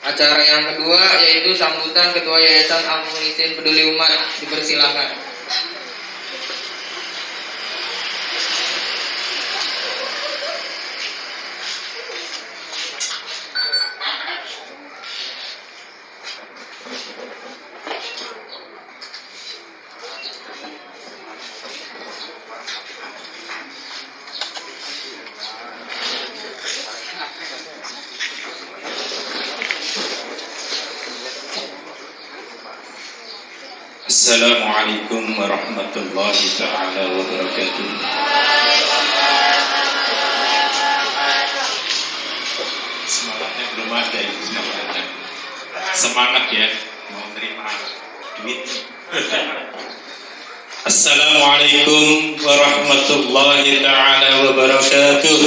Acara yang kedua yaitu sambutan Ketua Yayasan Al-Mukhlisin Peduli Umat, dipersilakan. Assalamualaikum warahmatullahi ta'ala wabarakatuh. Semangatnya belum ada ini, semangat ya, mau terima duit. Assalamualaikum warahmatullahi ta'ala wabarakatuh.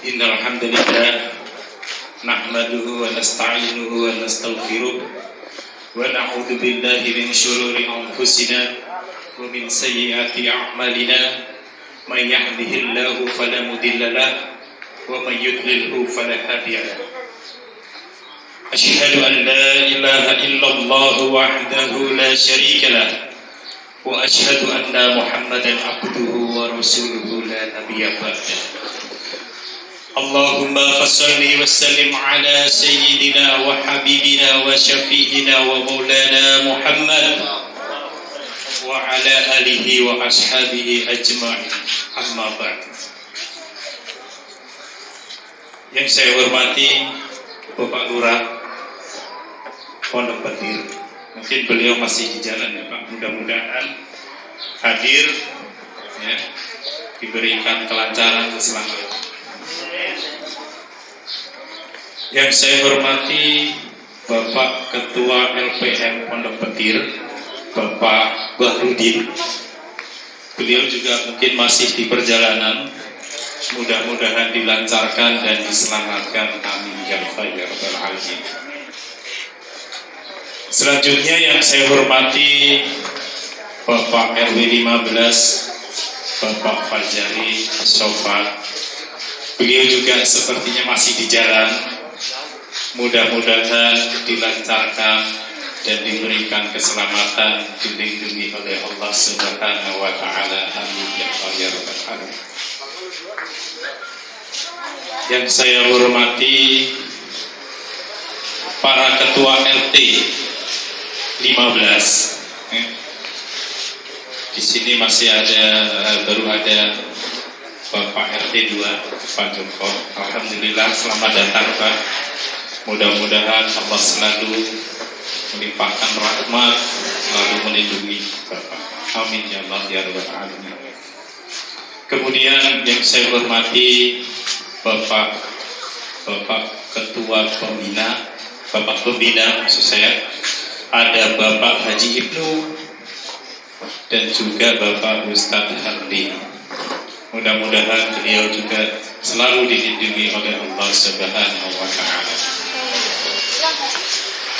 Innal hamdalillah nahmaduhu wa nasta'inuhu wa nastaghfiruh wa na'udzu billahi min shururi anfusina wa min sayyiati a'malina may yahdihillahu fala mudilla lahu wa may yudlilhu fala hadiya lahu. Asyhadu an la ilaha illallah wahdahu la syarika lahu wa asyhadu anna Muhammadan abduhu wa rasuluhu la nabiyya ba'dahu. Allahumma fassalli wa sallim ala sayyidina wa habibina wa syafi'ina wa maulana Muhammad wa ala alihi wa ashabihi ajma'in, amma ba'd. Yang saya hormati Bapak Lurah Pondok Petir, mungkin beliau masih di jalan ya Pak, mudah-mudahan hadir ya, diberikan kelancaran, keselamatan. Yang saya hormati Bapak Ketua LPM Pondok Petir, Bapak Bahrudin, beliau juga mungkin masih di perjalanan, mudah-mudahan dilancarkan dan diselamatkan, amin ya rabbal alamin. Selanjutnya yang saya hormati Bapak RW 15, Bapak Fajari Sofa, beliau juga sepertinya masih di jalan, mudah-mudahan dilancarkan dan diberikan keselamatan, dilindungi oleh Allah Subhanahu wa ta'ala, amin ya rabbal alamin. Yang saya hormati para ketua RT 15. Di sini masih baru ada Bapak RT 2 Pak Joko. Alhamdulillah, selamat datang Pak. Mudah-mudahan Allah selalu melimpahkan rahmat, selalu melindungi Bapak. Amin ya Allah ya rabbal alamin. Kemudian yang saya hormati Bapak Ketua Pembina, Bapak Pembina maksud saya, ada Bapak Haji Ibnu dan juga Bapak Ustadz Hardi. Mudah-mudahan beliau juga selalu dilindungi oleh Allah Subhanahu wa ta'ala.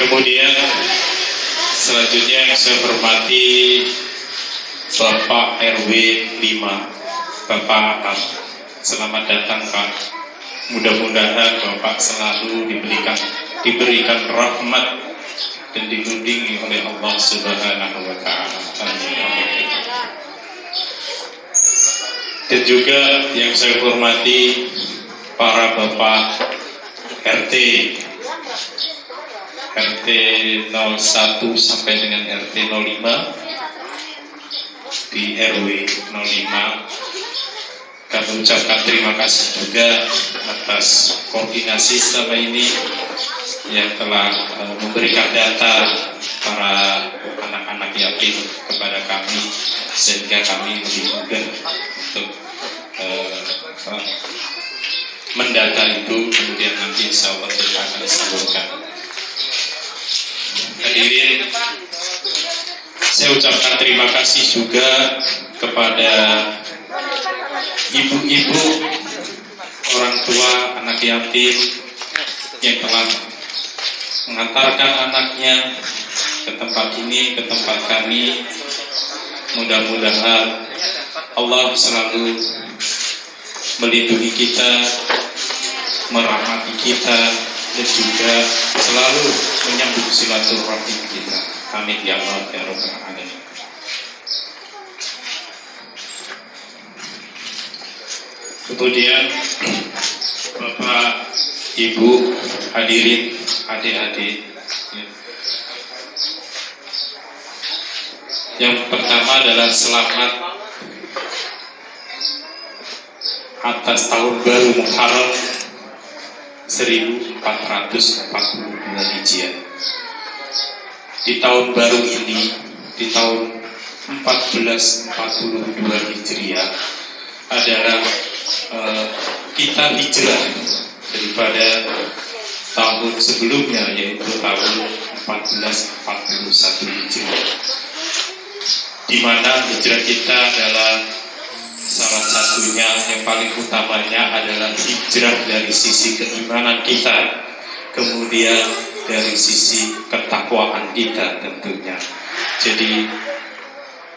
Kemudian selanjutnya yang saya hormati Bapak RW 5, Bapak Ahmad. Selamat datang Pak. Mudah-mudahan Bapak selalu diberikan rahmat dan dilindungi oleh Allah Subhanahu wa ta'ala. Amin. Dan juga yang saya hormati para Bapak RT 01 sampai dengan RT 05 di RW 05. Kami ucapkan terima kasih juga atas koordinasi selama ini yang telah memberikan data para anak-anak yatim kepada kami, sehingga kami lebih mudah untuk mendata itu, kemudian nanti insya Allah kita akan salurkan. Hadirin, saya ucapkan terima kasih juga kepada ibu-ibu, orang tua anak yatim yang telah mengantarkan anaknya ke tempat ini, ke tempat kami. Mudah-mudahan Allah selalu melindungi kita, merahmati kita, dan juga selalu menyambung silaturahim kita. Amin ya Allah ya Rabbal alamin. Kemudian Bapak, Ibu, hadirin, adik-adik, yang pertama adalah selamat atas tahun baru Muharram 1442 Hijriah. Di tahun baru ini, di tahun 1442 Hijriah adalah kita hijrah daripada tahun sebelumnya, yaitu tahun 1441 Hijriah, di mana hijrah kita adalah salah satunya yang paling utamanya adalah hijrah dari sisi keimanan kita, kemudian dari sisi ketakwaan kita tentunya. Jadi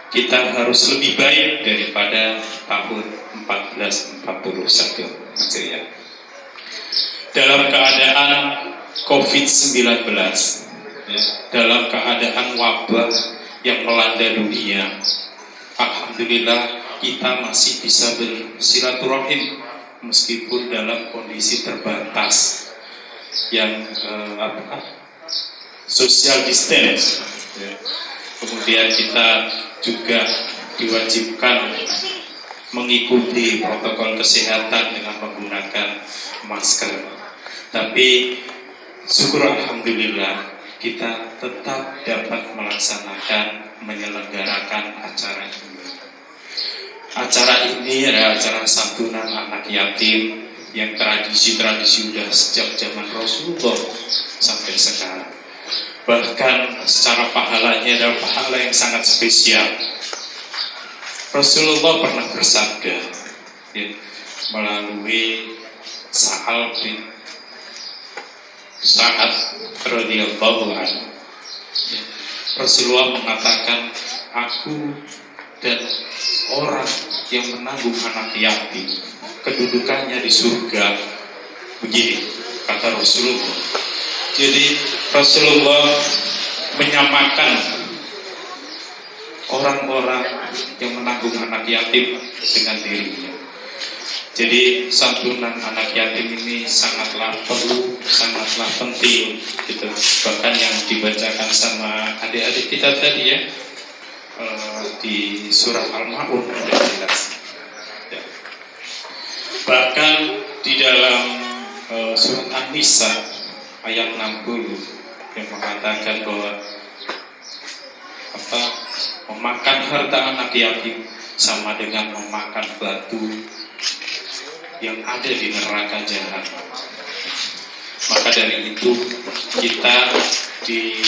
kita harus lebih baik daripada tahun 1441 Hijriah. Dalam keadaan COVID-19, ya, dalam keadaan wabah yang melanda dunia, alhamdulillah kita masih bisa bersilaturahim meskipun dalam kondisi terbatas yang social distance, ya. Kemudian kita juga diwajibkan mengikuti protokol kesehatan dengan menggunakan masker. Tapi syukur alhamdulillah kita tetap dapat melaksanakan, menyelenggarakan acara ini. Acara ini adalah acara santunan anak yatim yang tradisi-tradisi sudah sejak zaman Rasulullah sampai sekarang. Bahkan secara pahalanya adalah pahala yang sangat spesial. Rasulullah pernah bersabda, ya, melalui Sa'al bin Sa'ad radhiyallahu anhu, ya, Rasulullah mengatakan, aku dan orang yang menanggung anak yatim kedudukannya di surga begini, kata Rasulullah. Jadi Rasulullah menyamakan orang-orang yang menanggung anak yatim dengan dirinya. Jadi santunan anak yatim ini sangatlah perlu, sangatlah penting gitu. Bahkan yang dibacakan sama adik-adik kita tadi ya, di surah Al-Ma'un sudah jelas. Ya. Bahkan di dalam surat An-Nisa ayat 60 yang mengatakan bahwa memakan harta anak yatim sama dengan memakan batu yang ada di neraka jahanam. Maka dari itu kita di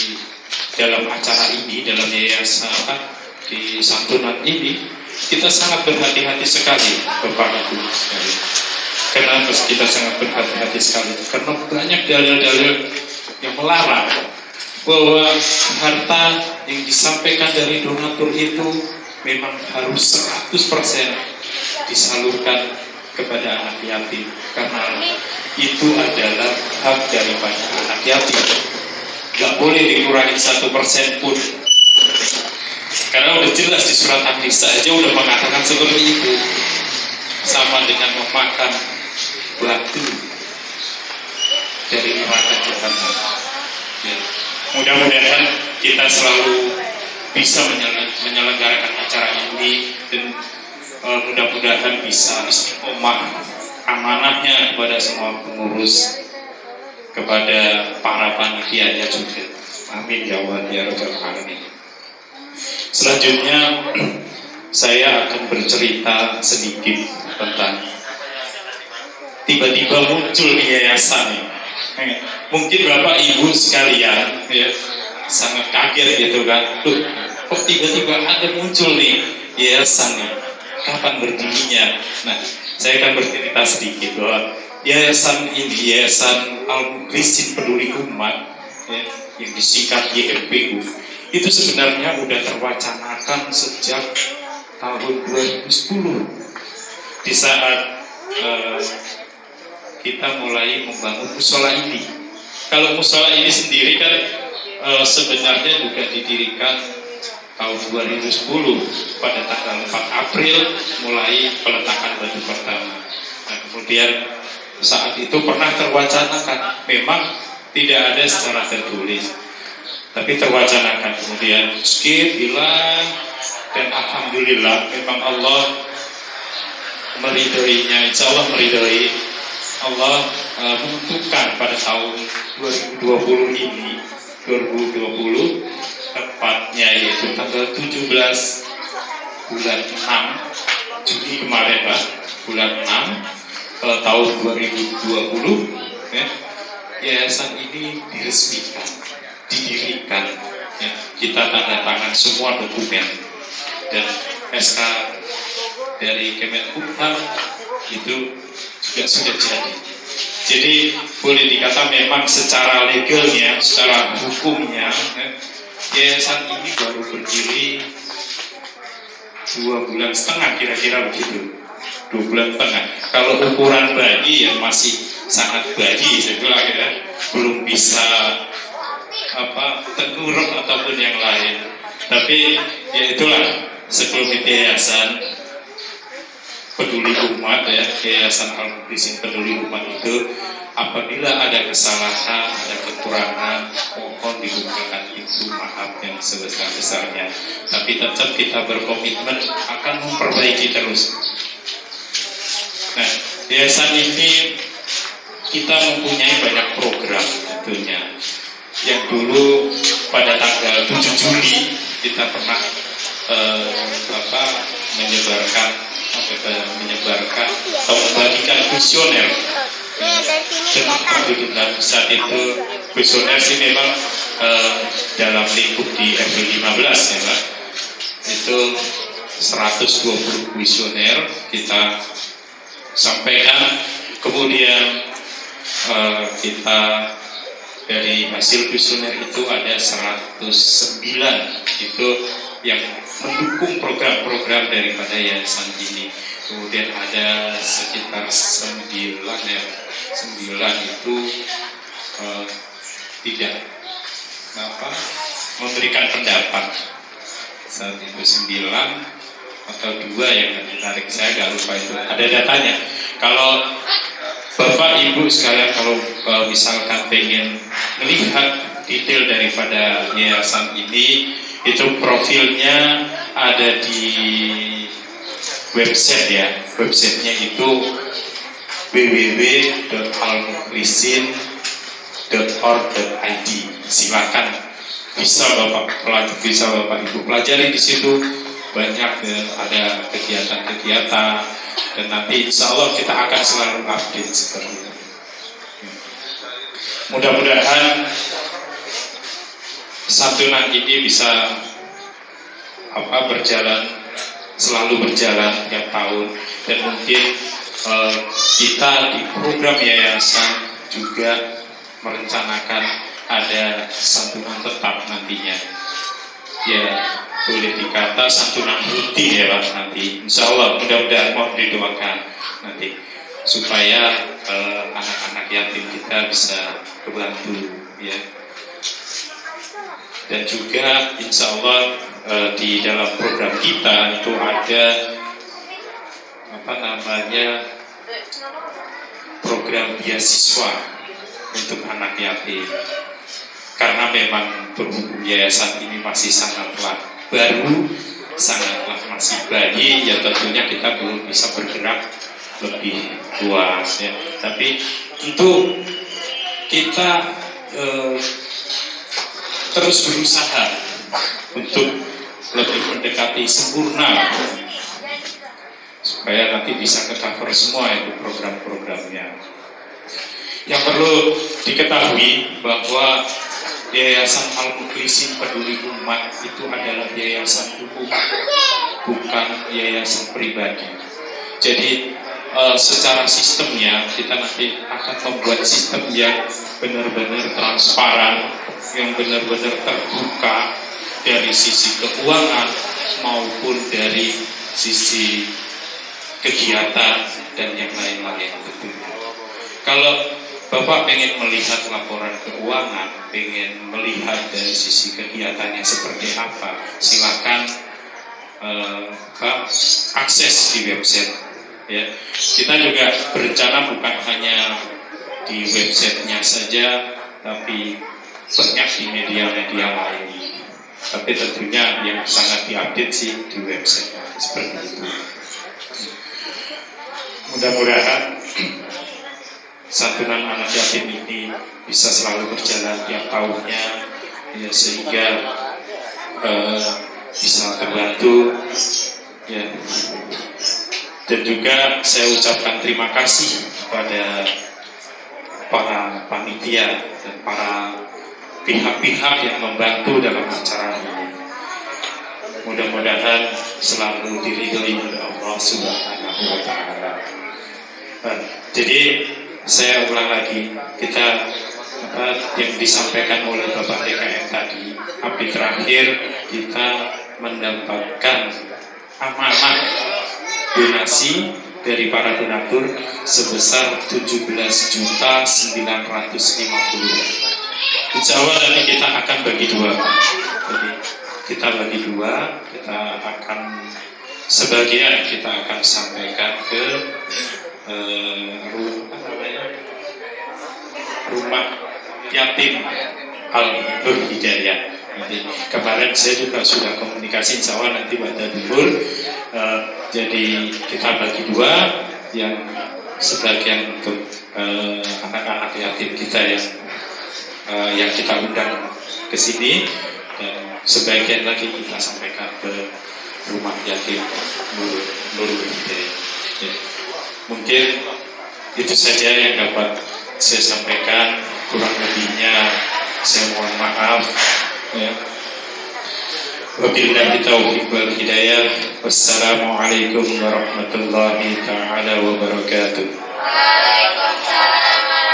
dalam acara ini, dalam yayasan di santunan ini, kita sangat berhati-hati sekali, Bapak Ibu sekalian. Kenapa kita sangat berhati-hati sekali? Karena banyak dalil-dalil yang melarang bahwa harta yang disampaikan dari donatur itu memang harus 100% disalurkan kepada anak yatim, karena itu adalah hak daripada anak yatim. Gak boleh dikurangi 1% pun, karena udah jelas di surat An-Nisa aja udah mengatakan seperti itu, sama dengan memakan batu dari neraka jahanam. Ya. Mudah-mudahan kita selalu bisa menyelenggarakan acara ini, dan mudah-mudahan bisa istiqomah amanahnya kepada semua pengurus, kepada para panitianya juga. Amin ya Allah ya Rabbal Alamin. Selanjutnya saya akan bercerita sedikit tentang tiba-tiba muncul di yayasan ini. Mungkin Bapak Ibu sekalian ya, sangat kaget gitu kan. Loh, kok tiba-tiba ada muncul nih yayasan nih? Kapan berdirinya? Nah, saya akan bercerita sedikit bahwa yayasan ini, Yayasan Al-Mukhlisin Peduli Umat ya, yang disingkat YMPU, itu sebenarnya sudah terwacanakan sejak tahun 2010 di saat kita mulai membangun musola ini. Kalau musola ini sendiri kan sebenarnya juga didirikan tahun 2010 pada tanggal 4 April mulai peletakan batu pertama. Nah, kemudian saat itu pernah terwacanakan, memang tidak ada secara tertulis, tapi terwacanakan, kemudian skip, hilang, dan alhamdulillah memang Allah meridhoinya, insya Allah meridhoi. Allah menentukan pada tahun 2020 ini, 2020 tepatnya yaitu tanggal 17 bulan 6 Juni kemarin Pak, bulan 6 tahun 2020 ya, yayasan ini diresmikan, didirikan ya, kita tanda tangan semua dokumen dan SK dari Kemenkumham itu juga sudah jadi. Jadi boleh dikata memang secara legalnya, secara hukumnya yayasan ini baru berdiri 2,5 bulan kira-kira begitu. 2,5 bulan. Kalau ukuran bayi yang masih sangat bayi, saya bilang ya, belum bisa tengkurap ataupun yang lain. Tapi ya itulah sekelumit yayasan Peduli Umat ya, Yayasan Al-Mukhlisin Peduli Umat itu apabila ada kesalahan, ada kekurangan, mohon dibukakan pintu maaf yang sebesar-besarnya. Tapi tetap kita berkomitmen akan memperbaiki terus. Nah, yayasan ini kita mempunyai banyak program tentunya. Yang dulu pada tanggal 7 Juli kita pernah menyebarkan atau membagikan kuesioner. Dan saat itu kuesioner sih memang dalam lingkup di RW 15 ya Pak, itu 120 kuesioner kita sampaikan. Kemudian kita dari hasil kuesioner itu ada 109 itu yang mendukung program-program daripada yayasan ini. Kemudian ada sekitar 9 itu tidak memberikan pendapat. Saat itu 9 atau 2 yang menarik, saya agak lupa itu. Ada datanya. Kalau Bapak Ibu sekalian kalau misalkan pengen melihat detail daripada yayasan ini, itu profilnya ada di website ya. Websitenya itu www.almukhlisin.org.id. Silakan bisa Bapak Ibu pelajari di situ. Banyak ada kegiatan-kegiatan dan nanti insya Allah kita akan selalu update seperti itu. Mudah-mudahan santunan ini bisa selalu berjalan tiap tahun, dan mungkin kita di program yayasan juga merencanakan ada santunan tetap nantinya. Ya boleh dikata santunan rutin ya Pak nanti. Insya Allah mudah-mudahan mohon didoakan nanti supaya anak-anak yatim kita bisa kebantu ya. Dan juga insya Allah di dalam program kita itu ada program beasiswa untuk anak yatim. Karena memang berhubung yayasan ini masih sangatlah baru, sangatlah masih bayi, ya tentunya kita belum bisa bergerak lebih luas ya. Tapi tentu kita terus berusaha untuk lebih mendekati sempurna supaya nanti bisa ke-cover semua itu program-programnya. Yang perlu diketahui bahwa Yayasan Al-Mukhlisin Peduli Umat itu adalah yayasan umum, bukan yayasan pribadi. Jadi secara sistemnya kita nanti akan membuat sistem yang benar-benar transparan, yang benar-benar terbuka dari sisi keuangan maupun dari sisi kegiatan dan yang lain-lain. Kalau Bapak pengen melihat laporan keuangan, pengen melihat dari sisi kegiatannya seperti apa, silakan akses di website. Ya, kita juga berencana bukan hanya di websitenya saja, tapi banyak di media-media lain. Tapi tentunya yang sangat diupdate sih di website seperti itu. Mudah-mudahan santunan anak yatim ini bisa selalu berjalan tiap tahunnya, ya, sehingga bisa terbantu, ya. Dan juga saya ucapkan terima kasih kepada para panitia dan para pihak-pihak yang membantu dalam acara ini. Mudah-mudahan selalu diridhoi oleh Allah Subhanahu wa Ta'ala. Jadi saya ulang lagi, kita yang disampaikan oleh Bapak DKM tadi, tapi terakhir kita mendapatkan amanah donasi dari para donatur sebesar 17.950.000. Insya Allah nanti kita akan bagi dua. Jadi kita bagi dua, kita akan sebagian kita akan sampaikan ke rumah yatim Al-Nur Hidayah. Kemarin saya juga sudah komunikasi, insya Allah nanti pada dulur. Jadi kita bagi dua, yang sebagian untuk anak-anak yatim kita yang kita undang ke sini, dan sebagian lagi kita sampaikan ke rumah yatim Nur Hidayah. Ya. Mungkin itu saja yang dapat saya sampaikan, kurang lebihnya saya mohon maaf. Ya. Wabillahi taufiq wal hidayah. Wassalamualaikum warahmatullahi taala wabarakatuh. Waalaikumsalam.